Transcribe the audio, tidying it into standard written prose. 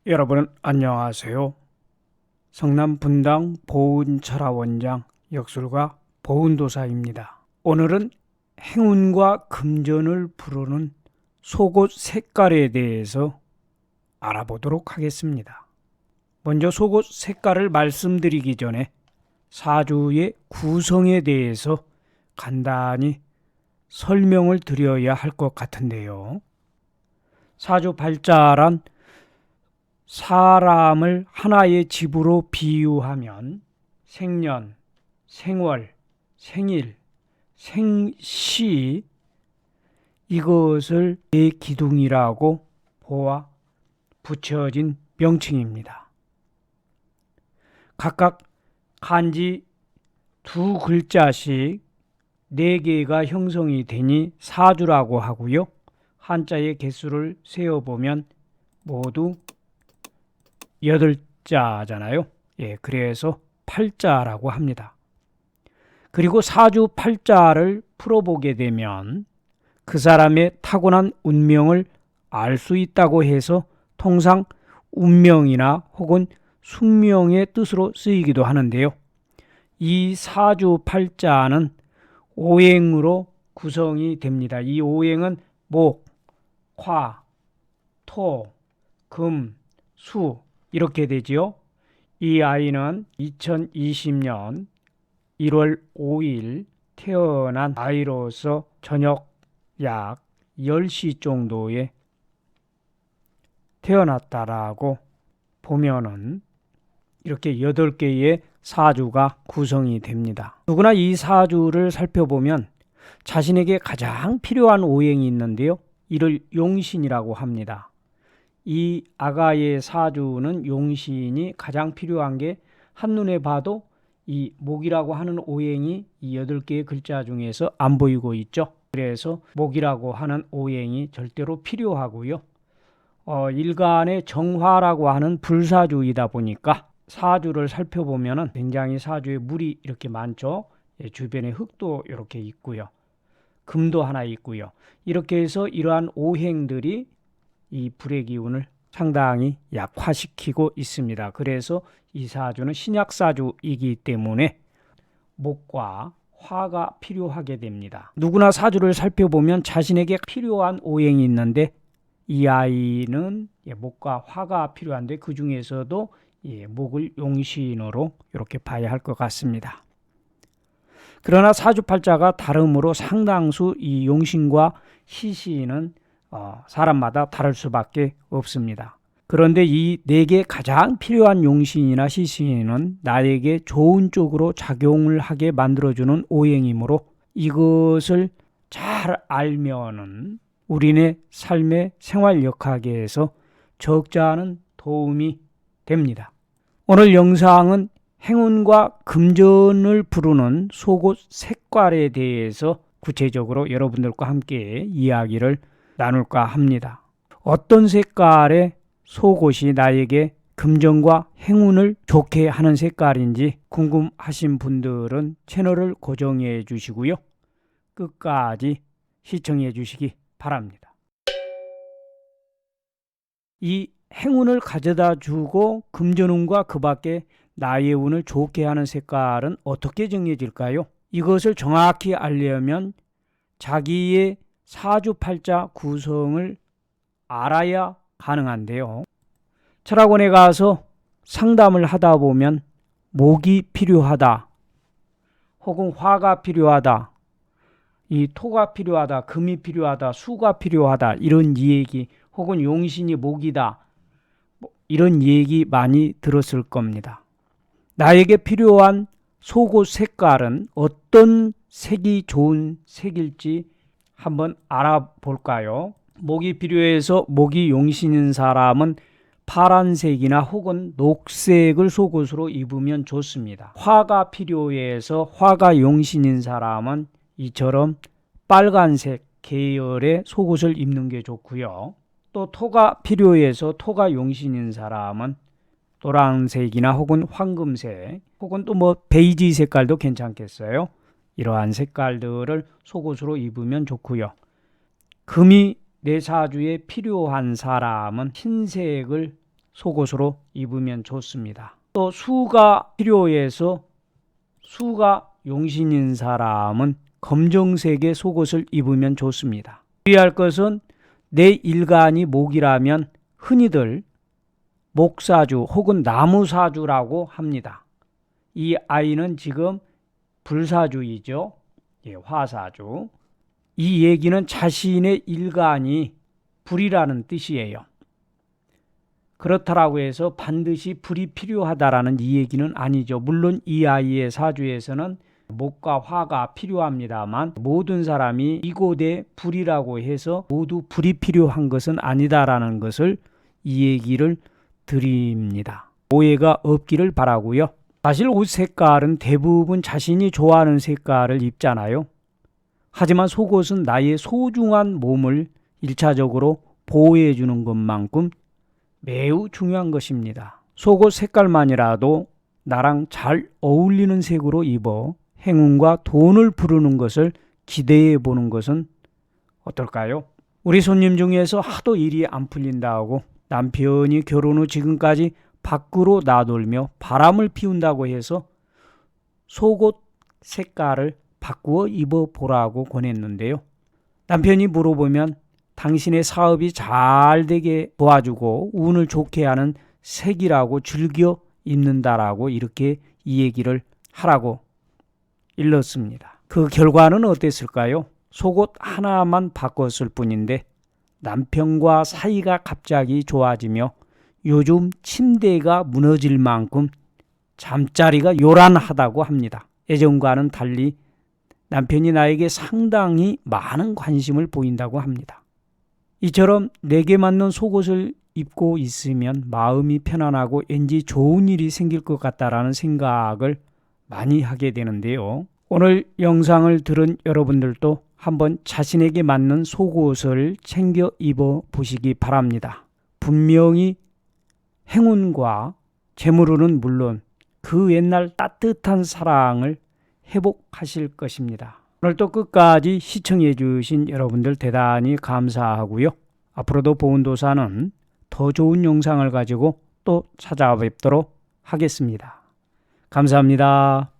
여러분 안녕하세요. 성남 분당 보은철학원장 역술가 보은도사입니다. 오늘은 행운과 금전을 부르는 속옷 색깔에 대해서 알아보도록 하겠습니다. 먼저 속옷 색깔을 말씀드리기 전에 사주의 구성에 대해서 간단히 설명을 드려야 할 것 같은데요. 사주 팔자란 사람을 하나의 집으로 비유하면 생년, 생월, 생일, 생시 이것을 내 기둥이라고 보아 붙여진 명칭입니다. 각각 간지 두 글자씩 네 개가 형성이 되니 사주라고 하고요. 한자의 개수를 세어보면 모두 8자잖아요. 그래서 팔자라고 합니다. 그리고 사주 팔자를 풀어보게 되면 그 사람의 타고난 운명을 알 수 있다고 해서 통상 운명이나 혹은 숙명의 뜻으로 쓰이기도 하는데요. 이 사주 팔자는 오행으로 구성이 됩니다. 이 오행은 목, 화, 토, 금, 수 이렇게 되지요. 이 아이는 2020년 1월 5일 태어난 아이로서 저녁 약 10시 정도에 태어났다라고 보면은 이렇게 8개의 사주가 구성이 됩니다. 누구나 이 사주를 살펴보면 자신에게 가장 필요한 오행이 있는데요. 이를 용신이라고 합니다. 이 아가의 사주는 용신이 가장 필요한 게 한눈에 봐도 이 목이라고 하는 오행이 이 8개의 글자 중에서 안 보이고 있죠. 그래서 목이라고 하는 오행이 절대로 필요하고요. 일간의 정화라고 하는 불사주이다 보니까 사주를 살펴보면 굉장히 사주에 물이 이렇게 많죠. 주변에 흙도 이렇게 있고요. 금도 하나 있고요. 이렇게 해서 이러한 오행들이 이 불의 기운을 상당히 약화시키고 있습니다. 그래서 이 사주는 신약사주이기 때문에 목과 화가 필요하게 됩니다. 누구나 사주를 살펴보면 자신에게 필요한 오행이 있는데 이 아이는 목과 화가 필요한데 그 중에서도 목을 용신으로 이렇게 봐야 할 것 같습니다. 그러나 사주팔자가 다름으로 상당수 이 용신과 시신은 사람마다 다를 수밖에 없습니다. 그런데 이 4개 가장 필요한 용신이나 시신은 나에게 좋은 쪽으로 작용을 하게 만들어주는 오행이므로 이것을 잘 알면은 우리네 삶의 생활 역학에서 적지 않은 도움이 됩니다. 오늘 영상은 행운과 금전을 부르는 속옷 색깔에 대해서 구체적으로 여러분들과 함께 이야기를 나눌까 합니다. 어떤 색깔의 속옷이 나에게 금전과 행운을 좋게 하는 색깔인지 궁금하신 분들은 채널을 고정해 주시고요. 끝까지 시청해 주시기 바랍니다. 이 행운을 가져다 주고 금전운과 그 밖에 나의 운을 좋게 하는 색깔은 어떻게 정해질까요? 이것을 정확히 알려면 자기의 사주팔자 구성을 알아야 가능한데요. 철학원에 가서 상담을 하다 보면 목이 필요하다, 혹은 화가 필요하다, 이 토가 필요하다, 금이 필요하다, 수가 필요하다 이런 얘기, 혹은 용신이 목이다 이런 얘기 많이 들었을 겁니다. 나에게 필요한 속옷 색깔은 어떤 색이 좋은 색일지 한번 알아볼까요? 목이 필요해서 목이 용신인 사람은 파란색이나 혹은 녹색을 속옷으로 입으면 좋습니다. 화가 필요해서 화가 용신인 사람은 이처럼 빨간색 계열의 속옷을 입는 게 좋고요. 또 토가 필요해서 토가 용신인 사람은 노란색이나 혹은 황금색 혹은 또 베이지 색깔도 괜찮겠어요. 이러한 색깔들을 속옷으로 입으면 좋고요. 금이 내 사주에 필요한 사람은 흰색을 속옷으로 입으면 좋습니다. 또 수가 필요해서 수가 용신인 사람은 검정색의 속옷을 입으면 좋습니다. 주의할 것은 내 일간이 목이라면 흔히들 목사주 혹은 나무사주라고 합니다. 이 아이는 지금 불사주이죠. 화사주. 이 얘기는 자신의 일간이 불이라는 뜻이에요. 그렇다라고 해서 반드시 불이 필요하다라는 이 얘기는 아니죠. 물론 이 아이의 사주에서는 목과 화가 필요합니다만 모든 사람이 이곳에 불이라고 해서 모두 불이 필요한 것은 아니다라는 것을 이 얘기를 드립니다. 오해가 없기를 바라고요. 사실 옷 색깔은 대부분 자신이 좋아하는 색깔을 입잖아요. 하지만 속옷은 나의 소중한 몸을 1차적으로 보호해 주는 것만큼 매우 중요한 것입니다. 속옷 색깔만이라도 나랑 잘 어울리는 색으로 입어 행운과 돈을 부르는 것을 기대해 보는 것은 어떨까요? 우리 손님 중에서 하도 일이 안 풀린다고 남편이 결혼 후 지금까지 밖으로 나돌며 바람을 피운다고 해서 속옷 색깔을 바꾸어 입어보라고 권했는데요. 남편이 물어보면 당신의 사업이 잘 되게 도와주고 운을 좋게 하는 색이라고 즐겨 입는다라고 이렇게 이 얘기를 하라고 일렀습니다. 그 결과는 어땠을까요? 속옷 하나만 바꿨을 뿐인데 남편과 사이가 갑자기 좋아지며 요즘 침대가 무너질 만큼 잠자리가 요란하다고 합니다. 예전과는 달리 남편이 나에게 상당히 많은 관심을 보인다고 합니다. 이처럼 내게 맞는 속옷을 입고 있으면 마음이 편안하고 왠지 좋은 일이 생길 것 같다라는 생각을 많이 하게 되는데요. 오늘 영상을 들은 여러분들도 한번 자신에게 맞는 속옷을 챙겨 입어 보시기 바랍니다. 분명히 행운과 재물은 물론 그 옛날 따뜻한 사랑을 회복하실 것입니다. 오늘도 끝까지 시청해 주신 여러분들 대단히 감사하고요. 앞으로도 보은도사는 더 좋은 영상을 가지고 또 찾아뵙도록 하겠습니다. 감사합니다.